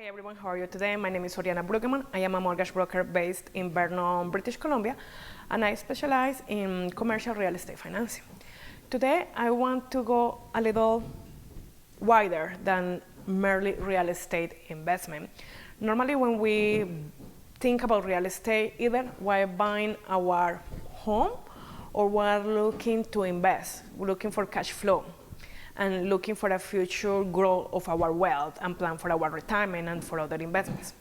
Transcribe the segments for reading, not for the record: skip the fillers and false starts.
Hi everyone, how are you today? My name is Oriana Brueggemann. I am a mortgage broker based in Vernon, British Columbia, and I specialize in commercial real estate financing. Today I want to go a little wider than merely real estate investment. Normally when we think about real estate, either we're buying our home or we're looking to invest, we're looking for cash flow and looking for a future growth of our wealth and plan for our retirement and for other investments.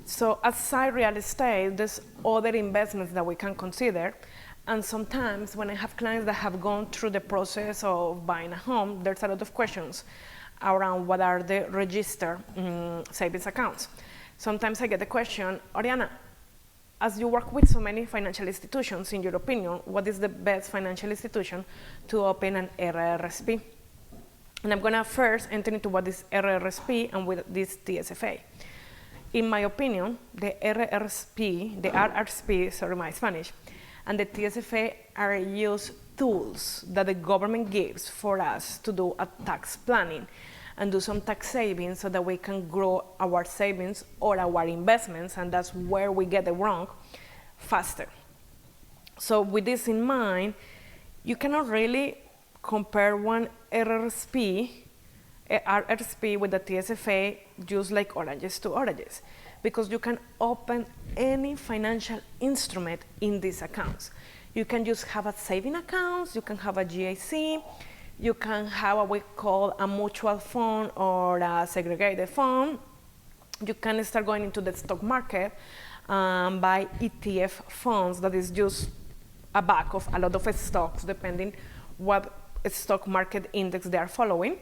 So aside real estate, there's other investments that we can consider. And sometimes when I have clients that have gone through the process of buying a home, there's a lot of questions around what are the registered savings accounts. Sometimes I get the question, Oriana, as you work with so many financial institutions, in your opinion, what is the best financial institution to open an RRSP? And I'm going to first enter into what is RRSP and with this TSFA. In my opinion, the RRSP, sorry my Spanish, and the TSFA are used tools that the government gives for us to do a tax planning and do some tax savings so that we can grow our savings or our investments, and that's where we get it wrong, faster. So with this in mind, you cannot really compare one RRSP with the TSFA just like oranges to oranges, because you can open any financial instrument in these accounts. You can just have a saving account, you can have a GIC, you can have what we call a mutual fund or a segregated fund. You can start going into the stock market buy ETF funds that is just a bag of a lot of stocks depending what stock market index they are following.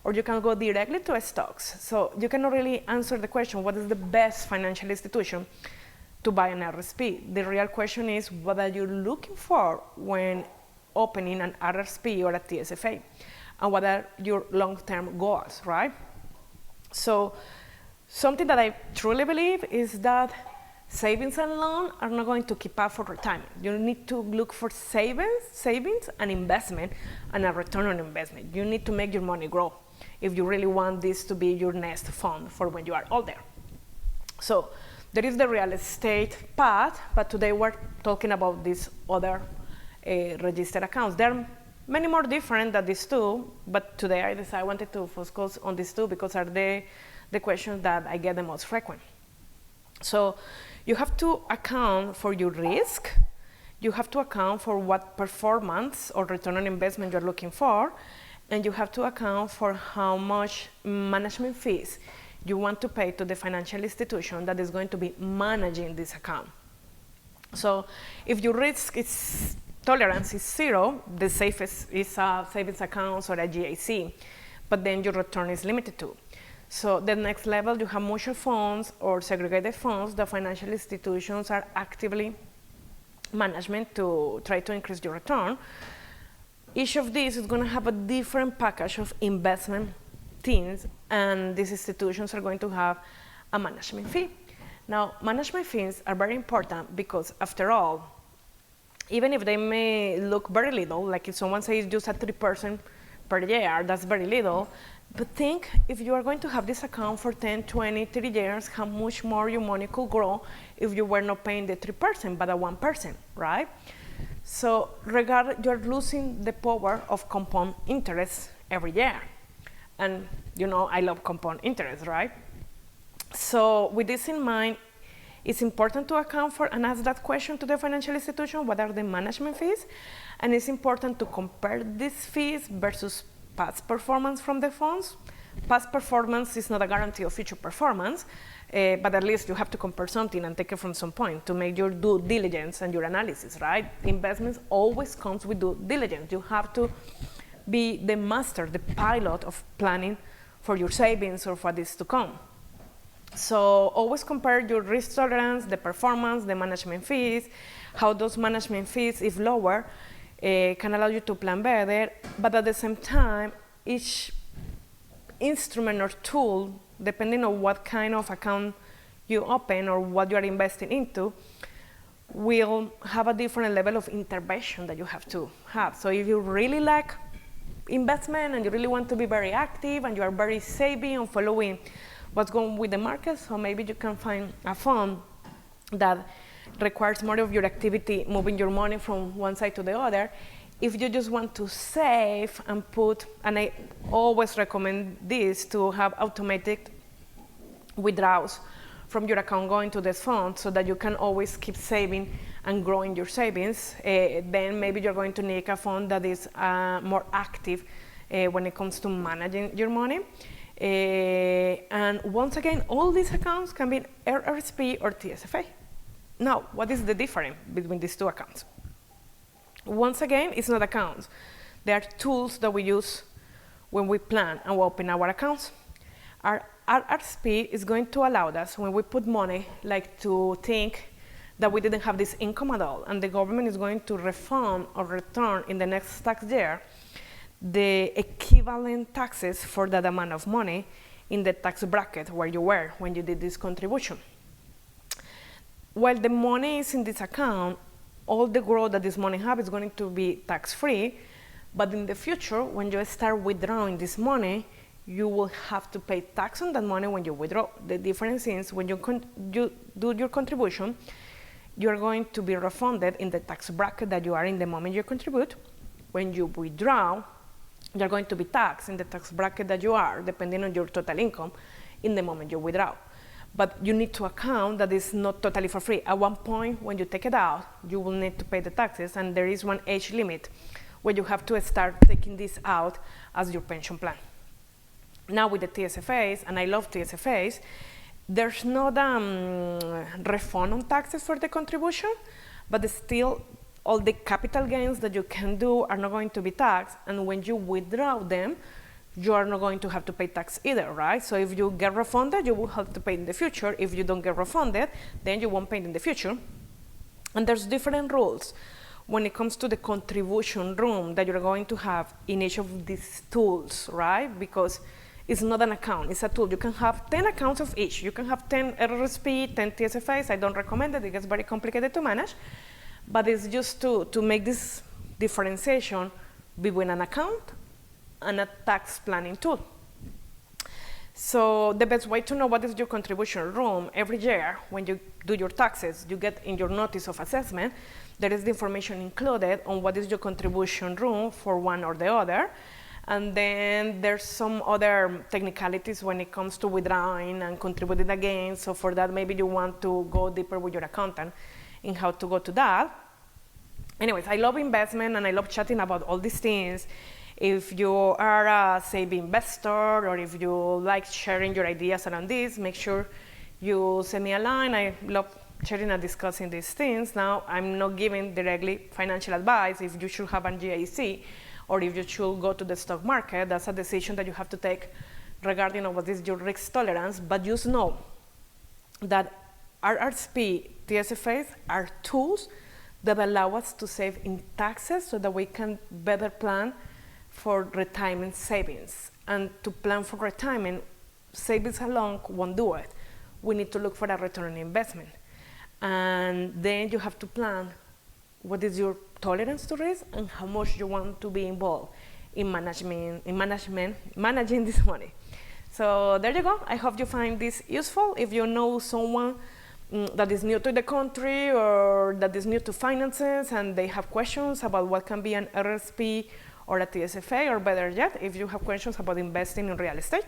Or you can go directly to stocks. So you cannot really answer the question, what is the best financial institution to buy an RRSP? The real question is, what are you looking for when opening an RRSP or a TSFA? And what are your long-term goals, right? So something that I truly believe is that savings and loan are not going to keep up for retirement. You need to look for savings and investment and a return on investment. You need to make your money grow if you really want this to be your next fund for when you are older. So there is the real estate path, but today we're talking about these other registered accounts. There are many more different than these two, but today I decided I wanted to focus on these two because are the questions that I get the most frequent. So you have to account for your risk, you have to account for what performance or return on investment you're looking for, and you have to account for how much management fees you want to pay to the financial institution that is going to be managing this account. So if your risk is tolerance is zero, the safest is a savings account or a GIC, but then your return is limited to. So the next level, you have mutual funds or segregated funds. The financial institutions are actively management to try to increase your return. Each of these is going to have a different package of investment things, and these institutions are going to have a management fee. Now, management fees are very important because, after all, even if they may look very little, like if someone says just a 3% per year, that's very little. But think if you are going to have this account for 10, 20, 30 years, how much more your money could grow if you were not paying the 3%, but a 1%, right? So you're losing the power of compound interest every year. And you know, I love compound interest, right? So with this in mind, it's important to account for and ask that question to the financial institution, what are the management fees? And it's important to compare these fees versus past performance from the funds. Past performance is not a guarantee of future performance, but at least you have to compare something and take it from some point to make your due diligence and your analysis, right? Investments always comes with due diligence. You have to be the master, the pilot of planning for your savings or for this to come. So always compare your risk tolerance, the performance, the management fees, how those management fees, if lower, can allow you to plan better, but at the same time, each instrument or tool, depending on what kind of account you open or what you are investing into, will have a different level of intervention that you have to have. So if you really like investment and you really want to be very active and you are very savvy on following what's going with the market. So maybe you can find a fund that requires more of your activity, moving your money from one side to the other. If you just want to save and put, and I always recommend this, to have automatic withdrawals from your account going to this fund so that you can always keep saving and growing your savings, then maybe you're going to need a fund that is more active when it comes to managing your money. And once again, all these accounts can be RRSP or TSFA. Now, what is the difference between these two accounts? Once again, it's not accounts. They are tools that we use when we plan and we open our accounts. Our RRSP is going to allow us, when we put money, like to think that we didn't have this income at all, and the government is going to refund or return in the next tax year the equivalent taxes for that amount of money in the tax bracket where you were when you did this contribution. While the money is in this account, all the growth that this money has is going to be tax-free, but in the future, when you start withdrawing this money, you will have to pay tax on that money when you withdraw. The difference is when you do your contribution, you're going to be refunded in the tax bracket that you are in the moment you contribute. When you withdraw, you're going to be taxed in the tax bracket that you are, depending on your total income, in the moment you withdraw. But you need to account that it's not totally for free. At one point, when you take it out, you will need to pay the taxes, and there is one age limit where you have to start taking this out as your pension plan. Now with the TSFAs, and I love TSFAs, there's not refund on taxes for the contribution, but still all the capital gains that you can do are not going to be taxed, and when you withdraw them, you are not going to have to pay tax either, right? So if you get refunded, you will have to pay in the future. If you don't get refunded, then you won't pay in the future. And there's different rules when it comes to the contribution room that you're going to have in each of these tools, right? Because it's not an account, it's a tool. You can have 10 accounts of each. You can have 10 RRSP, 10 TSFAs. I don't recommend it, it gets very complicated to manage. But it's just to make this differentiation between an account and a tax planning tool. So the best way to know what is your contribution room, every year when you do your taxes, you get in your notice of assessment, there is the information included on what is your contribution room for one or the other. And then there's some other technicalities when it comes to withdrawing and contributing again. So for that, maybe you want to go deeper with your accountant in how to go to that. Anyways, I love investment and I love chatting about all these things. If you are a saving investor or if you like sharing your ideas around this, make sure you send me a line. I love sharing and discussing these things. Now, I'm not giving directly financial advice if you should have an GIC or if you should go to the stock market. That's a decision that you have to take regarding what is your risk tolerance. But just know that RRSP, TSFAs are tools that allow us to save in taxes so that we can better plan for retirement savings. And to plan for retirement, savings alone won't do it. We need to look for a return on investment. And then you have to plan what is your tolerance to risk and how much you want to be involved in managing this money. So there you go. I hope you find this useful. If you know someone that is new to the country or that is new to finances and they have questions about what can be an RRSP or a TSFA, or better yet, if you have questions about investing in real estate,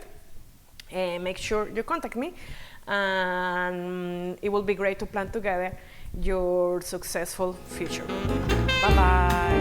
make sure you contact me, and it will be great to plan together your successful future. Bye-bye.